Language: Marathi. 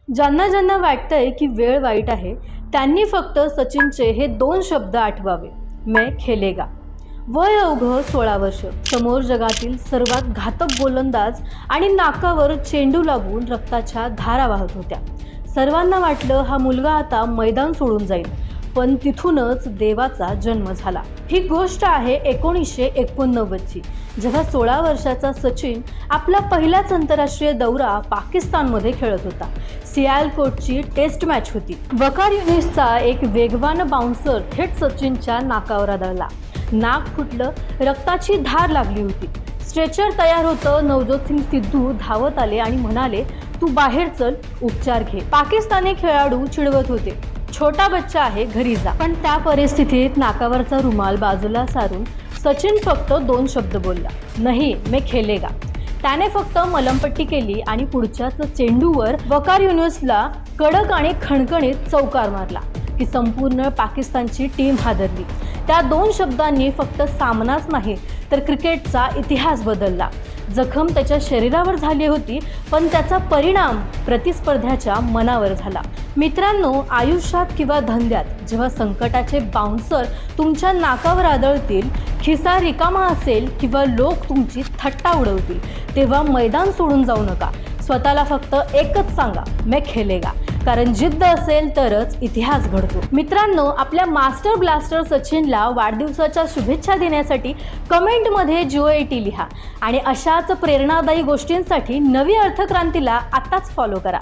ज्यांना ज्यांना वाटतंय की वेळ वाईट आहे त्यांनी फक्त सचिनचे हे दोन शब्द आठवावे, मैं खेलेगा. वय अवघं 16 वर्ष, समोर जगातील सर्वात घातक गोलंदाज आणि नाकावर चेंडू लागून रक्ताच्या धारा वाहत होत्या. सर्वांना वाटलं हा मुलगा आता मैदान सोडून जाईल, पण तिथूनच देवाचा जन्म झाला. ही गोष्ट आहे 1989 ची, जेव्हा 16 वर्षाचा सचिन आपला पहिलाच आंतरराष्ट्रीय दौरा पाकिस्तानमध्ये खेळत होता. सियालकोटची टेस्ट मॅच होती. वकार युनिसचा एक वेगवान बाउन्सर थेट सचिनच्या नाकावर आदळला. नाक फुटलं, रक्ताची धार लागली होती. स्ट्रेचर तयार होतं. नवजोत सिंग सिद्धू धावत आले आणि म्हणाले, तू बाहेर चल, उपचार घे. पाकिस्तानी खेळाडू चिडवत होते, छोटा बच्चा आहे, घरी जा. पण त्या परिस्थितीत नाकावरचा रुमाल बाजूला सारून सचिन फक्त दोन शब्द बोलला, नहीं मैं खेलेगा. त्याने फक्त मलमपट्टी केली आणि पुढच्याच चेंडूवर वकार युनिसला कडक आणि खणखणीत चौकार मारला की संपूर्ण पाकिस्तानची टीम हादरली. त्या दोन शब्दांनी फक्त सामनाच नाही तर क्रिकेटचा इतिहास बदलला. जखम त्याच्या शरीरावर झाली होती, पण त्याचा परिणाम प्रतिस्पर्ध्याच्या मनावर झाला. मित्रांनो, आयुष्यात किंवा धंद्यात जेव्हा संकटाचे बाउन्सर तुमच्या नाकावर आदळतील, खिसा रिकामा असेल किंवा लोक तुमची थट्टा उडवतील, तेव्हा मैदान सोडून जाऊ नका. स्वतःला फक्त एकच सांगा, मैं खेलेगा. कारण जिद्द असेल तरच इतिहास घडतो. मित्रांनो, आपल्या मास्टर ब्लास्टर सचिनला वाढदिवसाच्या शुभेच्छा देण्यासाठी कमेंटमध्ये JO80 लिहा आणि अशाच प्रेरणादायी गोष्टींसाठी नवी अर्थक्रांतीला आत्ताच फॉलो करा.